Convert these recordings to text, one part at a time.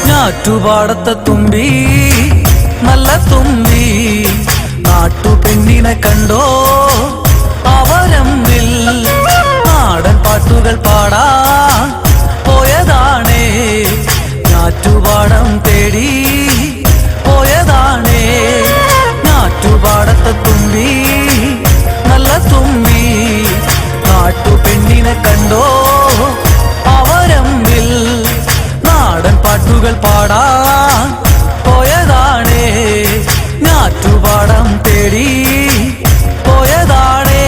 നാട്ടുപാടത്തെ തുമ്പി നല്ല തുമ്പി നാട്ടുപെണ്ണിനെ കണ്ടോ അവരമ്പിൽ നാടൻ പാട്ടുകൾ പാടാൻ പോയതാണേ നാറ്റുപാടം തേടി പോയതാണേ നാട്ടുപാടത്തെ തുമ്പി നല്ല തുമ്പി നാട്ടുപെണ്ണിനെ കണ്ടോ അവരമ്പിൽ നാടൻ പാട്ടുകൾ പാടാൻ പോയതാണേ ഞാറ്റുപാടം തേടി പോയതാണേ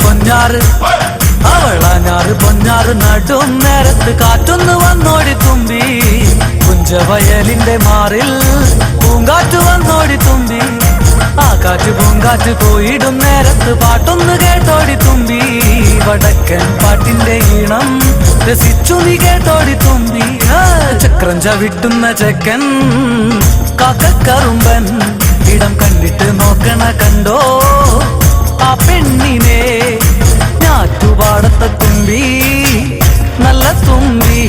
പൊന്നാറ് അവളാഞ്ഞാറ് പൊന്നാറ് നടും നേരത്ത് കാറ്റൊന്ന് വന്നോടി തുമ്പി കുഞ്ചവയലിന്റെ മാറിൽ പൂങ്കാറ്റ് വന്നോടി തുമ്പി ആ കാറ്റ് പൂങ്കാറ്റ് പോയിടും നേരത്ത് പാട്ടൊന്ന് കേട്ടോടി തുമ്പി വടക്കൻ പാട്ടിന്റെ ഈണം രസിച്ചു നീ കേട്ടോടി തുമ്പി ചക്രം ചവിട്ടുന്ന ചെക്കൻ കാക്കക്കറുമ്പൻ ഇടം കണ്ടിട്ട് നോക്കണ കണ്ടോ ആ പെണ്ണിനെ ഞാറ്റുപാടത്തെ തുമ്പി നല്ല തുമ്പി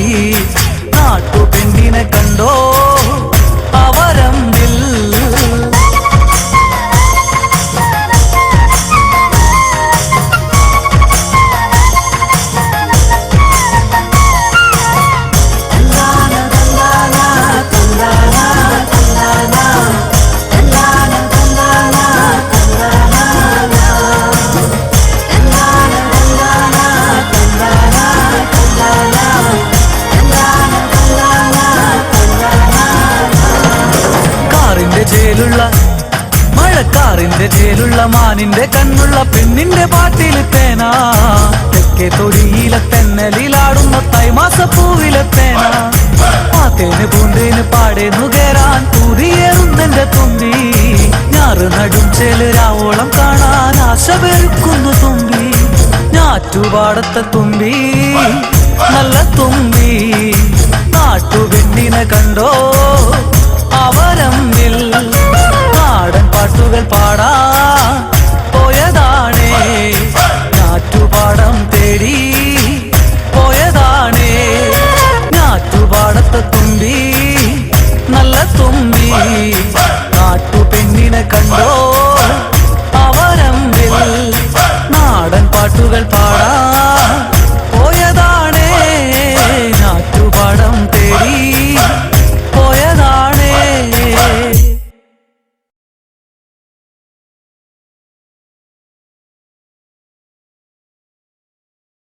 നാട്ടുപെണ്ണിനെ കണ്ടോ അവരമ്പിൽ മഴക്കാറിന്റെ ചേലുള്ള മാനിന്റെ കണ്ണുള്ള പെണ്ണിന്റെ പാട്ടില് തേന തെക്കേ തൊടിയിലെ തെന്നലിലാടുന്ന തൈമാസപ്പൂവിലെ തേന ആ തേന് പൂന്തേന് പാടേന്നു കേറാൻ പൂതിയേറുന്നെന്റെ തുമ്പി ഞാറ് നടും ചേല് രാവോളം കാണാൻ ആശ പെരുക്കുന്നു തുമ്പി ഞാറ്റുപാടത്തെ തുമ്പി നല്ല തുമ്പി നാട്ടുപെണ്ണിനെ കണ്ടോ അവരമ്പിൽ നാടൻ പാട്ടുകൾ പാടാൻ പോയതാണേ ഞാറ്റുപാടം തേടി പോയതാണേ ഞാറ്റുപാടത്തെ തുമ്പി നല്ല തുമ്പി നാട്ടുപെണ്ണിനെ കണ്ടോ അവരമ്പിൽ നാടൻ പാട്ടുകൾ പാടാൻ